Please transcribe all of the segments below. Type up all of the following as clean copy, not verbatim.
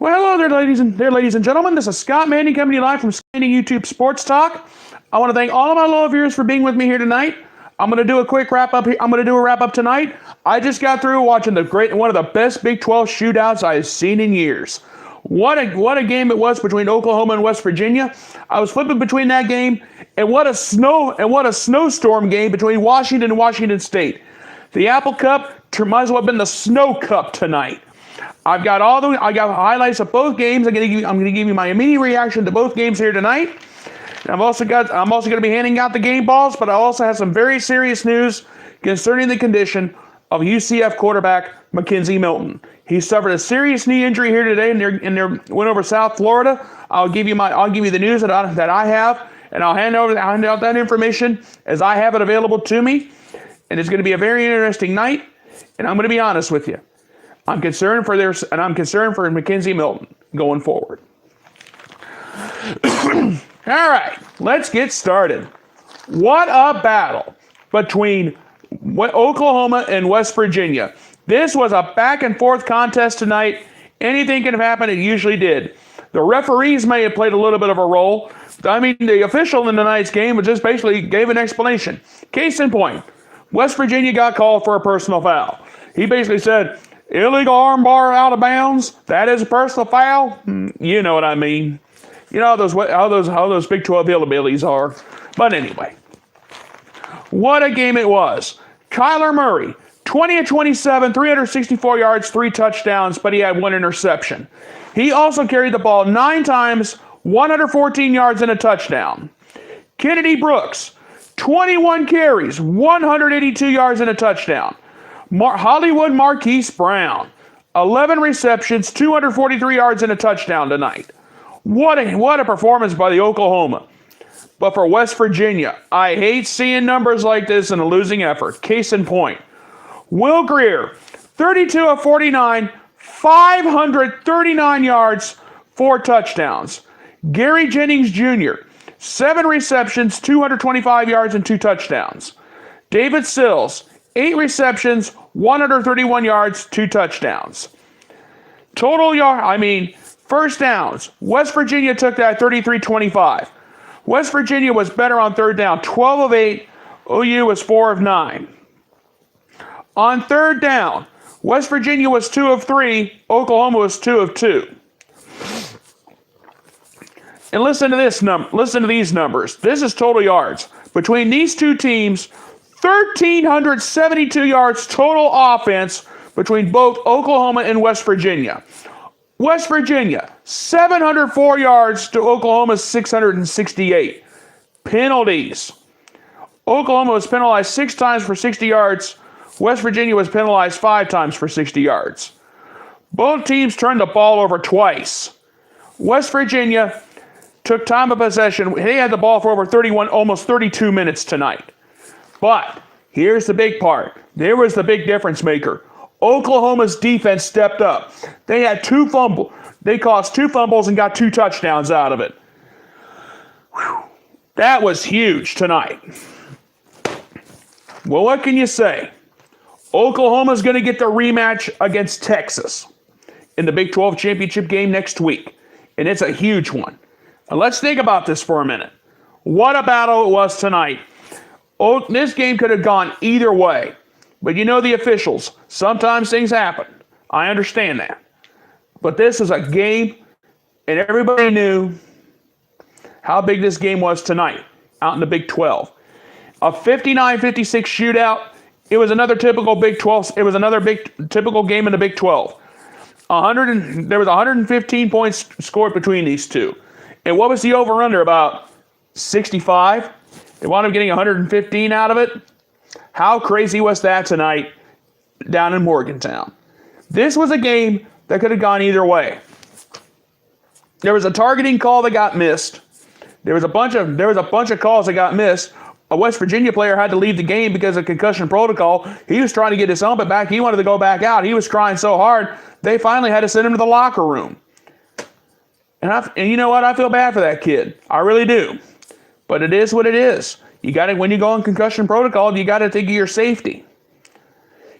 Well, hello there, ladies and gentlemen. This is Scott Manning coming to you live from Scanning YouTube Sports Talk. I want to thank all of my loyal viewers for being with me here tonight. I'm going to do a quick wrap up here. I'm going to do a wrap up tonight. I just got through watching one of the best Big 12 shootouts I've seen in years. What a game it was between Oklahoma and West Virginia. I was flipping between that game and what a snowstorm game between Washington and Washington State. The Apple Cup might as well have been the Snow Cup tonight. I got highlights of both games. I'm going to give you my immediate reaction to both games here tonight. And I'm also going to be handing out the game balls, but I also have some very serious news concerning the condition of UCF quarterback McKenzie Milton. He suffered a serious knee injury here today in their win over South Florida. I'll give you the news that I have, and I'll hand out that information as I have it available to me. And it's going to be a very interesting night. And I'm going to be honest with you. I'm concerned for McKenzie Milton going forward. All right, let's get started. What a battle between Oklahoma and West Virginia. This was a back and forth contest tonight. Anything can have happened. It usually did. The referees may have played a little bit of a role. I mean, the official in tonight's game just basically gave an explanation. Case in point, West Virginia got called for a personal foul. He basically said, illegal armbar out of bounds, that is a personal foul. You know what I mean. You know how those Big 12 hillbillies are. But anyway, what a game it was. Kyler Murray, 20 of 27, 364 yards, 3 touchdowns, but he had 1 interception. He also carried the ball 9 times, 114 yards and a touchdown. Kennedy Brooks, 21 carries, 182 yards and a touchdown. Hollywood Marquise Brown, 11 receptions, 243 yards and a touchdown tonight. What a performance by the Oklahoma. But for West Virginia, I hate seeing numbers like this in a losing effort. Case in point, Will Grier, 32 of 49, 539 yards, 4 touchdowns. Gary Jennings Jr., 7 receptions, 225 yards and 2 touchdowns. David Sills, 8 receptions, 131 yards, 2 touchdowns. First downs. West Virginia took that 33-25. West Virginia was better on third down, 12 of 8. OU was 4 of 9. On third down, West Virginia was 2 of 3. Oklahoma was 2 of 2. And listen to these numbers. This is total yards. Between these two teams, 1,372 yards total offense between both Oklahoma and West Virginia. West Virginia, 704 yards to Oklahoma's 668. Penalties. Oklahoma was penalized 6 times for 60 yards. West Virginia was penalized 5 times for 60 yards. Both teams turned the ball over twice. West Virginia took time of possession. They had the ball for almost 32 minutes tonight. But here's the big part. There was the big difference maker. Oklahoma's defense stepped up. They had 2 fumbles. They caused 2 fumbles and got 2 touchdowns out of it. Whew. That was huge tonight. Well, what can you say? Oklahoma's going to get the rematch against Texas in the Big 12 championship game next week. And it's a huge one. And let's think about this for a minute. What a battle it was tonight. This game could have gone either way. But you know the officials. Sometimes things happen. I understand that. But this is a game, and everybody knew how big this game was tonight out in the Big 12. A 59-56 shootout. It was another typical Big 12. It was another typical game in the Big 12. There was 115 points scored between these two. And what was the over-under? About 65? They wound up getting 115 out of it. How crazy was that tonight down in Morgantown? This was a game that could have gone either way. There was a targeting call that got missed. There was a bunch of calls that got missed. A West Virginia player had to leave the game because of concussion protocol. He was trying to get his helmet back. He wanted to go back out. He was crying so hard, they finally had to send him to the locker room. And you know what? I feel bad for that kid. I really do. But it is what it is. When you go on concussion protocol, you got to think of your safety.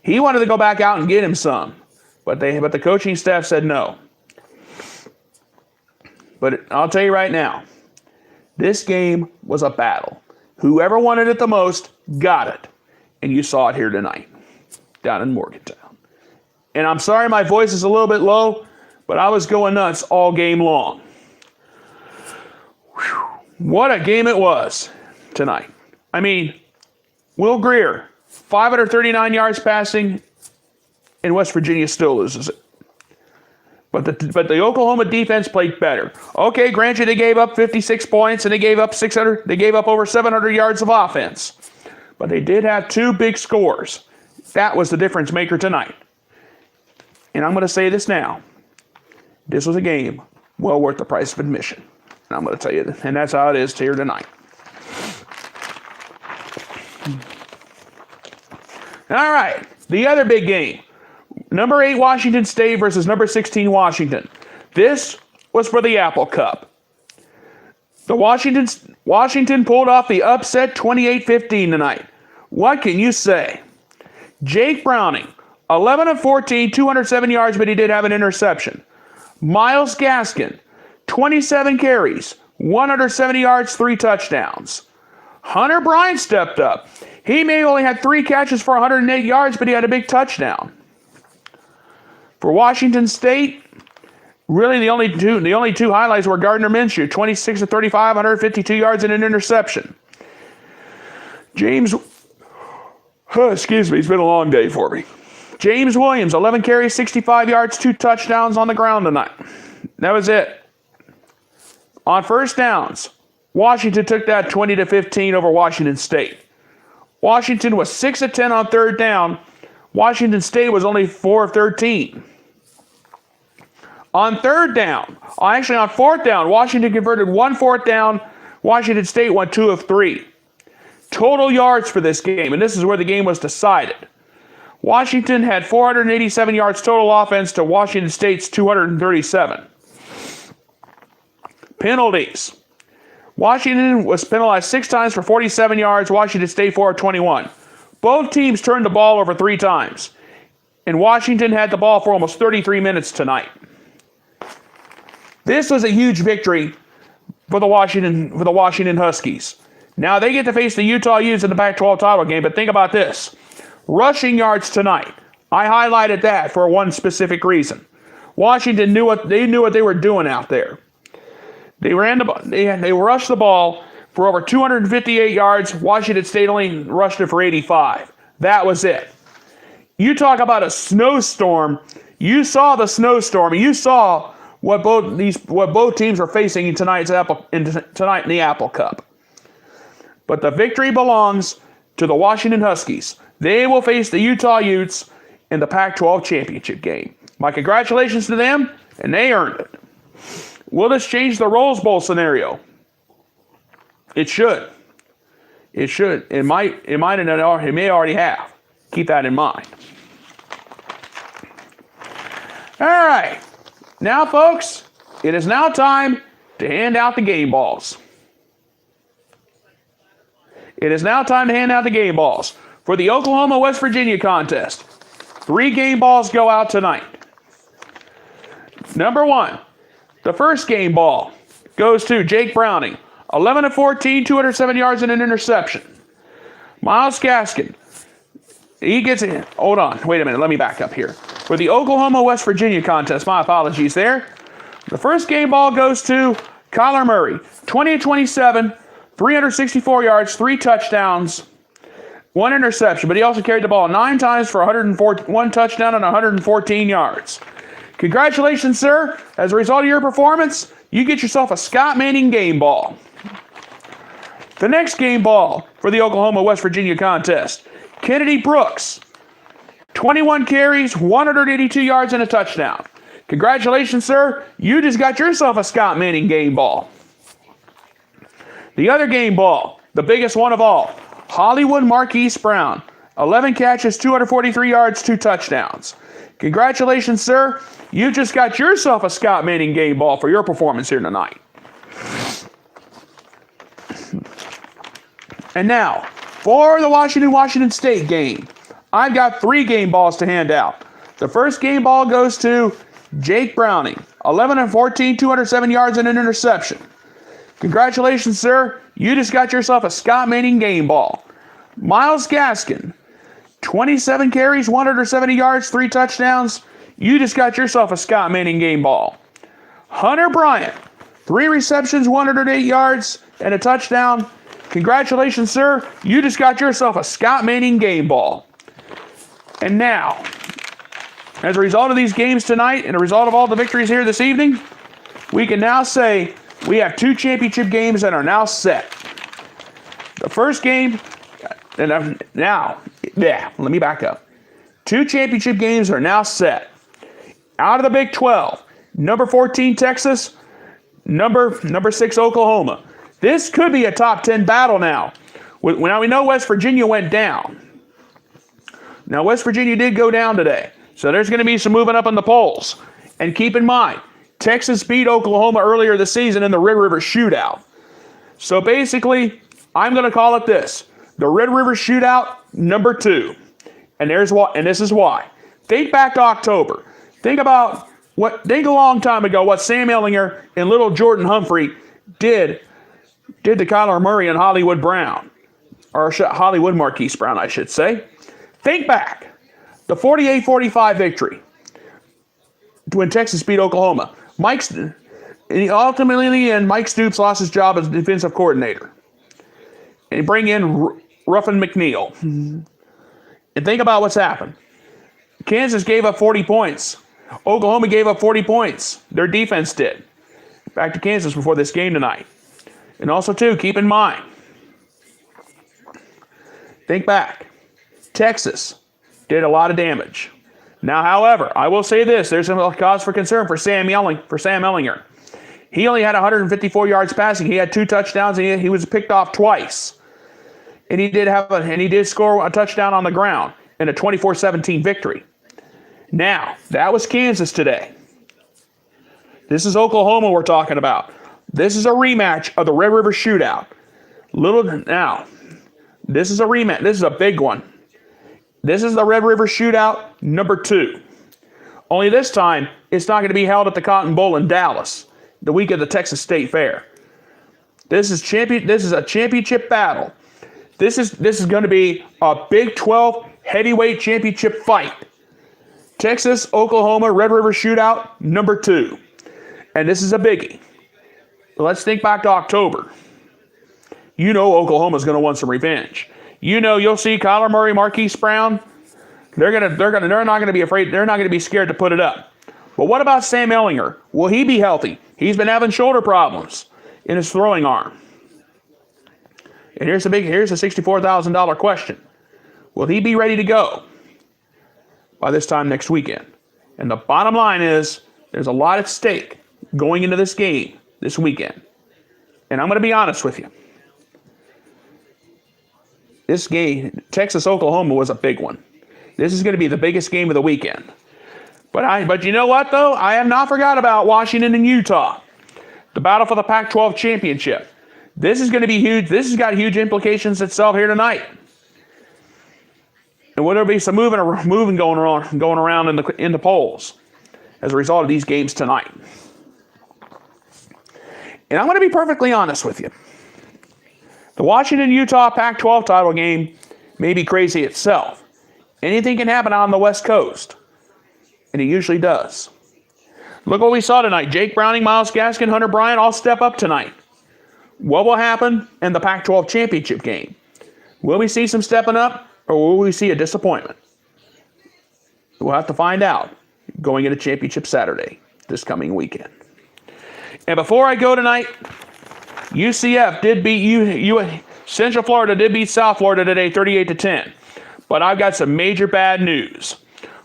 He wanted to go back out and get him some, but the coaching staff said no. But I'll tell you right now, this game was a battle. Whoever wanted it the most got it. And you saw it here tonight, down in Morgantown. And I'm sorry my voice is a little bit low, but I was going nuts all game long. Whew. What a game it was tonight. I mean, Will Greer, 539 yards passing, and West Virginia still loses it. But the Oklahoma defense played better. Okay, granted, they gave up 56 points and they gave up over 700 yards of offense. But they did have two big scores. That was the difference maker tonight. And I'm going to say this now. This was a game well worth the price of admission. And I'm going to tell you, and that's how it is here tonight. All right, the other big game. Number 8 Washington State versus number 16 Washington. This was for the Apple Cup. The Washington pulled off the upset 28-15 tonight. What can you say? Jake Browning, 11 of 14, 207 yards, but he did have an interception. Myles Gaskin, 27 carries, 170 yards, 3 touchdowns. Hunter Bryant stepped up. He may only had 3 catches for 108 yards, but he had a big touchdown. For Washington State, really the only two highlights were Gardner Minshew, 26 of 35, 152 yards and an interception. Excuse me, it's been a long day for me. James Williams, 11 carries, 65 yards, 2 touchdowns on the ground tonight. That was it. On first downs, Washington took that 20-15 over Washington State. Washington was 6 of 10 on third down. Washington State was only 4 of 13. On fourth down, Washington converted 1 fourth down. Washington State went 2 of 3. Total yards for this game, and this is where the game was decided. Washington had 487 yards total offense to Washington State's 237. Penalties. Washington was penalized 6 times for 47 yards. Washington State 4 of 21. Both teams turned the ball over 3 times. And Washington had the ball for almost 33 minutes tonight. This was a huge victory for the Washington Huskies. Now they get to face the Utah Utes in the Pac-12 title game, but think about this. Rushing yards tonight. I highlighted that for one specific reason. Washington knew what they were doing out there. They rushed the ball for over 258 yards. Washington State only rushed it for 85. That was it. You talk about a snowstorm. You saw the snowstorm. You saw what both teams are facing tonight in the Apple Cup. But the victory belongs to the Washington Huskies. They will face the Utah Utes in the Pac-12 championship game. My congratulations to them, and they earned it. Will this change the Rose Bowl scenario? It should. It should. It may already have. Keep that in mind. All right. Now, folks, it is now time to hand out the game balls. It is now time to hand out the game balls for the Oklahoma-West Virginia contest. 3 game balls go out tonight. Number 1, the first game ball goes to Jake Browning, 11 of 14, 207 yards and an interception. Myles Gaskin, he gets it. Hold on, wait a minute, let me back up here. For the Oklahoma-West Virginia contest, my apologies there. The first game ball goes to Kyler Murray, 20 of 27, 364 yards, 3 touchdowns, 1 interception, but he also carried the ball 9 times for 1 touchdown and 114 yards. Congratulations, sir. As a result of your performance, you get yourself a Scott Manning game ball. The next game ball for the Oklahoma-West Virginia contest, Kennedy Brooks, 21 carries, 182 yards, and a touchdown. Congratulations, sir. You just got yourself a Scott Manning game ball. The other game ball, the biggest one of all, Hollywood Marquise Brown, 11 catches, 243 yards, 2 touchdowns. Congratulations, sir. You just got yourself a Scott Manning game ball for your performance here tonight. And now, for the Washington State game, I've got 3 game balls to hand out. The first game ball goes to Jake Browning, 11 and 14, 207 yards and an interception. Congratulations, sir. You just got yourself a Scott Manning game ball. Myles Gaskin, 27 carries, 170 yards, 3 touchdowns. You just got yourself a Scott Manning game ball. Hunter Bryant, 3 receptions, 108 yards, and a touchdown. Congratulations, sir. You just got yourself a Scott Manning game ball. And now, as a result of these games tonight and a result of all the victories here this evening, we can now say we have 2 championship games that are now set. The first game, let me back up. 2 championship games are now set. Out of the Big 12, number 14 Texas, number 6 Oklahoma. This could be a top 10 battle now. Now we know West Virginia went down. Now West Virginia did go down today. So there's going to be some moving up in the polls. And keep in mind, Texas beat Oklahoma earlier this season in the Red River Shootout. So basically, I'm going to call it this. The Red River Shootout, number 2. And this is why. Think back to October. Think a long time ago what Sam Ehlinger and little Jordan Humphrey did to Kyler Murray and Hollywood Brown. Or Hollywood Marquise Brown, I should say. Think back. The 48-45 victory when Texas beat Oklahoma. Ultimately in the end, Mike Stoops lost his job as defensive coordinator. And bring in Ruffin McNeil. And think about what's happened. Kansas gave up 40 points. Oklahoma gave up 40 points. Their defense did. Back to Kansas before this game tonight. And also, too, keep in mind, think back. Texas did a lot of damage. Now, however, I will say this. There's some cause for concern for Sam Ehlinger. He only had 154 yards passing. He had 2 touchdowns, and he was picked off twice. And he did score a touchdown on the ground in a 24-17 victory. Now, that was Kansas today. This is Oklahoma we're talking about. This is a rematch of the Red River Shootout. This is a rematch. This is a big one. This is the Red River Shootout number 2. Only this time, it's not going to be held at the Cotton Bowl in Dallas, the week of the Texas State Fair. This is a championship battle. This is going to be a Big 12 heavyweight championship fight. Texas, Oklahoma, Red River Shootout number 2. And this is a biggie. Let's think back to October. You know Oklahoma's going to want some revenge. You know you'll see Kyler Murray, Marquise Brown. They're not going to be afraid. They're not going to be scared to put it up. But what about Sam Ehlinger? Will he be healthy? He's been having shoulder problems in his throwing arm. And here's a $64,000 question. Will he be ready to go by this time next weekend? And the bottom line is there's a lot at stake going into this game this weekend. And I'm going to be honest with you. This game, Texas-Oklahoma, was a big one. This is going to be the biggest game of the weekend. But you know what, though? I have not forgot about Washington and Utah. The battle for the Pac-12 championship. This is going to be huge. This has got huge implications itself here tonight. And will there be some moving going around in the polls as a result of these games tonight? And I'm going to be perfectly honest with you. The Washington-Utah Pac-12 title game may be crazy itself. Anything can happen out on the West Coast. And it usually does. Look what we saw tonight. Jake Browning, Myles Gaskin, Hunter Bryant all step up tonight. What will happen in the Pac-12 championship game? Will we see some stepping up, or will we see a disappointment? We'll have to find out going into Championship Saturday this coming weekend. And before I go tonight, UCF did beat Central Florida did beat South Florida today 38-10. But I've got some major bad news.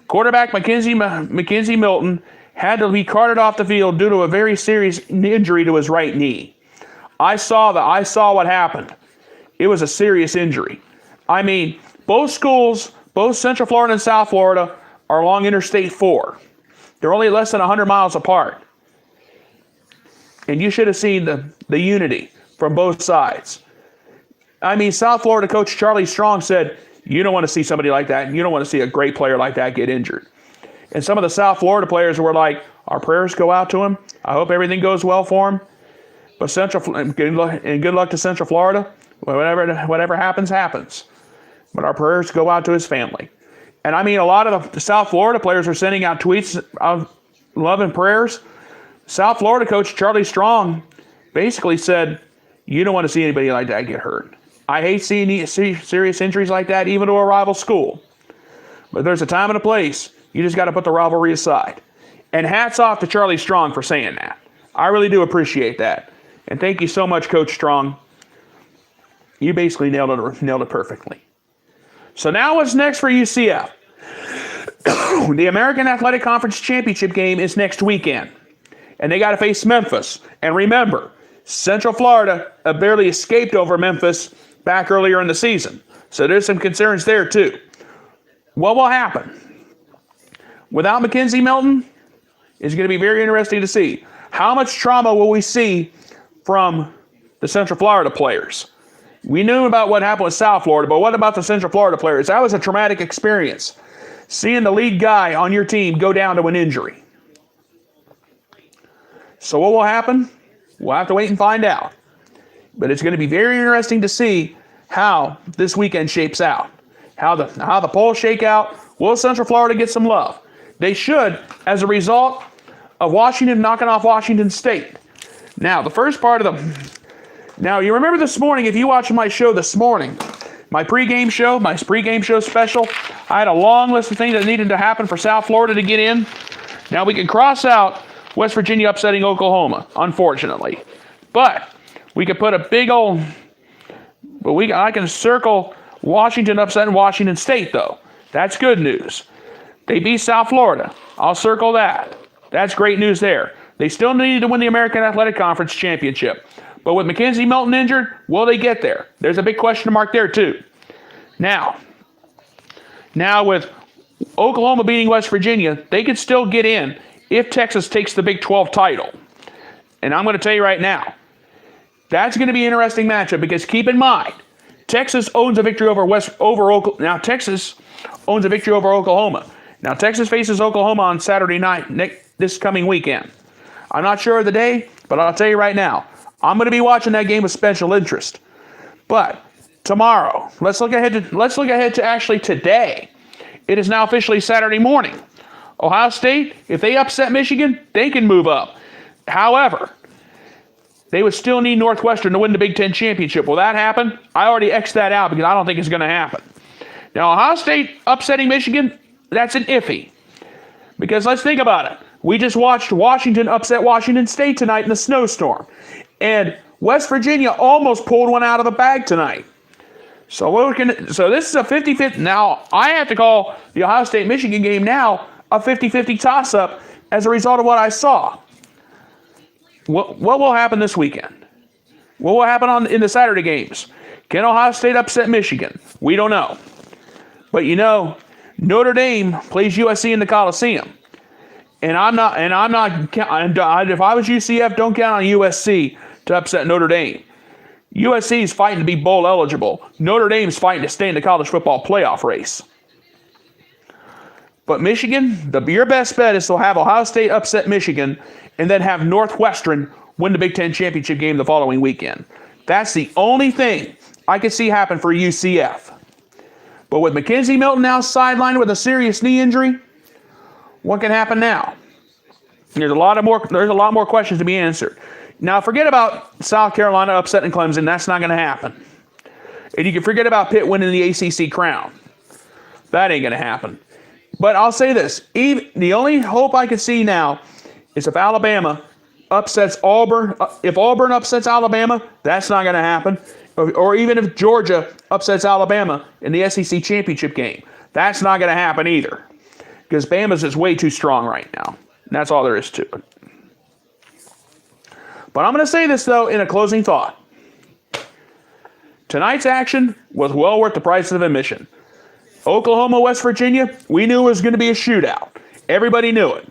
Quarterback McKenzie Milton had to be carted off the field due to a very serious injury to his right knee. I saw what happened. It was a serious injury. I mean, both schools, both Central Florida and South Florida, are along Interstate 4. They're only less than 100 miles apart. And you should have seen the unity from both sides. I mean, South Florida coach Charlie Strong said, you don't want to see somebody like that. You don't want to see a great player like that get injured. And some of the South Florida players were like, Our prayers go out to him. I hope everything goes well for him. But good luck to Central Florida. Whatever happens, happens. But our prayers go out to his family. And I mean, a lot of the South Florida players are sending out tweets of love and prayers. South Florida coach Charlie Strong basically said, you don't want to see anybody like that get hurt. I hate seeing serious injuries like that, even to a rival school. But there's a time and a place. You just got to put the rivalry aside. And hats off to Charlie Strong for saying that. I really do appreciate that. And thank you so much, Coach Strong. You basically nailed it perfectly. So now what's next for UCF? The American Athletic Conference Championship game is next weekend. And they got to face Memphis. And remember, Central Florida barely escaped over Memphis back earlier in the season. So there's some concerns there too. What will happen? Without McKenzie, Milton, it's going to be very interesting to see. How much trauma will we see from the Central Florida players? We knew about what happened with South Florida, but what about the Central Florida players? That was a traumatic experience. Seeing the lead guy on your team go down to an injury. So what will happen? We'll have to wait and find out. But it's going to be very interesting to see how this weekend shapes out. How the polls shake out. Will Central Florida get some love? They should, as a result of Washington knocking off Washington State. Now, the first part of Now, you remember this morning, if you watched my show this morning, my pregame show special, I had a long list of things that needed to happen for South Florida to get in. Now, we can cross out West Virginia upsetting Oklahoma, unfortunately. But we could put a big old... I can circle Washington upsetting Washington State, though. That's good news. They beat South Florida. I'll circle that. That's great news there. They still need to win the American Athletic Conference Championship. But with McKenzie Milton injured, will they get there? There's a big question mark there, too. Now with Oklahoma beating West Virginia, they could still get in if Texas takes the Big 12 title. And I'm going to tell you right now, that's going to be an interesting matchup because keep in mind, Texas owns a victory over Oklahoma. Now Texas owns a victory over Oklahoma. Now Texas faces Oklahoma on Saturday night this coming weekend. I'm not sure of the day, but I'll tell you right now, I'm going to be watching that game with special interest. But tomorrow, let's look ahead to actually today. It is now officially Saturday morning. Ohio State, if they upset Michigan, they can move up. However, they would still need Northwestern to win the Big Ten championship. Will that happen? I already X'd that out because I don't think it's going to happen. Now, Ohio State upsetting Michigan, that's an iffy. Because let's think about it. We just watched Washington upset Washington State tonight in the snowstorm. And West Virginia almost pulled one out of the bag tonight. So this is a 50-50. Now, I have to call the Ohio State-Michigan game now a 50-50 toss-up as a result of what I saw. What will happen this weekend? What will happen in the Saturday games? Can Ohio State upset Michigan? We don't know. But Notre Dame plays USC in the Coliseum. And if I was UCF, don't count on USC to upset Notre Dame. USC is fighting to be bowl eligible. Notre Dame's fighting to stay in the college football playoff race. But Michigan, your best bet is to have Ohio State upset Michigan and then have Northwestern win the Big Ten championship game the following weekend. That's the only thing I could see happen for UCF. But with McKenzie Milton now sidelined with a serious knee injury, what can happen now? There's a lot more questions to be answered. Now, forget about South Carolina upsetting Clemson. That's not going to happen. And you can forget about Pitt winning the ACC crown. That ain't going to happen. But I'll say this. The only hope I can see now is if Alabama upsets Auburn. If Auburn upsets Alabama, that's not going to happen. Or even if Georgia upsets Alabama in the SEC championship game. That's not going to happen either. Because Bama's is way too strong right now. And that's all there is to it. But I'm going to say this, though, in a closing thought. Tonight's action was well worth the price of admission. Oklahoma, West Virginia, we knew it was going to be a shootout. Everybody knew it.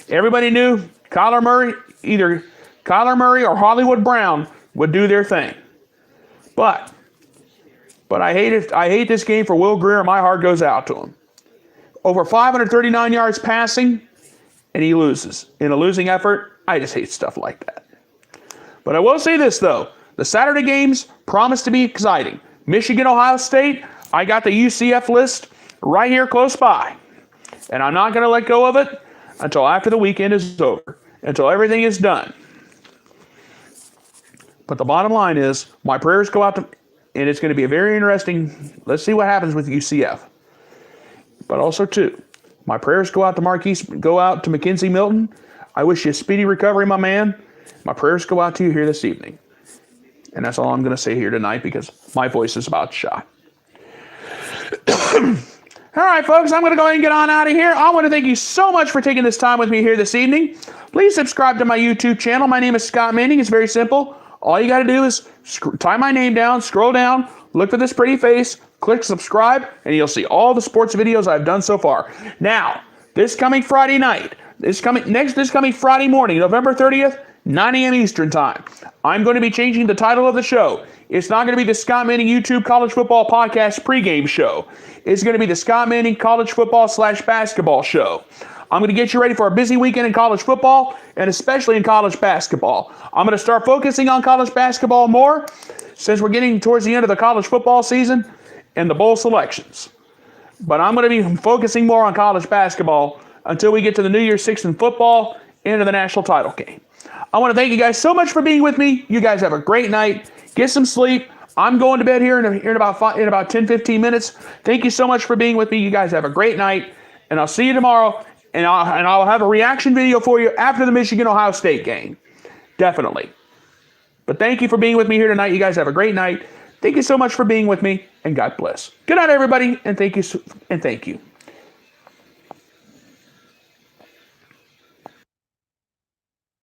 Everybody knew either Kyler Murray or Hollywood Brown would do their thing. But I hate this game for Will Grier. My heart goes out to him. Over 539 yards passing and he loses. In a losing effort, I just hate stuff like that. But I will say this, though. The Saturday games promise to be exciting. Michigan, Ohio State, I got the UCF list right here close by. And I'm not going to let go of it until after the weekend is over, until everything is done. But the bottom line is, my prayers go out to, and it's going to be a very interesting, let's see what happens with UCF. But also, too, my prayers go out to McKenzie Milton. I wish you a speedy recovery, my man. My prayers go out to you here this evening. And that's all I'm going to say here tonight because my voice is about shot. All right, folks, I'm going to go ahead and get on out of here. I want to thank you so much for taking this time with me here this evening. Please subscribe to my YouTube channel. My name is Scott Manning. It's very simple. All you got to do is type my name down, scroll down, look for this pretty face, click subscribe, and you'll see all the sports videos I've done so far. Now, this coming Friday night, this coming Friday morning, November 30th, 9 a.m. Eastern Time, I'm going to be changing the title of the show. It's not going to be the Scott Manning YouTube College Football Podcast pregame show. It's going to be the Scott Manning College Football / Basketball show. I'm going to get you ready for a busy weekend in college football and especially in college basketball. I'm going to start focusing on college basketball more since we're getting towards the end of the college football season and the bowl selections. But I'm going to be focusing more on college basketball until we get to the New Year's Six in football and to the national title game. I want to thank you guys so much for being with me. You guys have a great night. Get some sleep. I'm going to bed here in about 10, 15 minutes. Thank you so much for being with me. You guys have a great night, and I'll see you tomorrow. And I'll have a reaction video for you after the Michigan-Ohio State game. Definitely. But thank you for being with me here tonight. You guys have a great night. Thank you so much for being with me, and God bless. Good night, everybody, and thank you.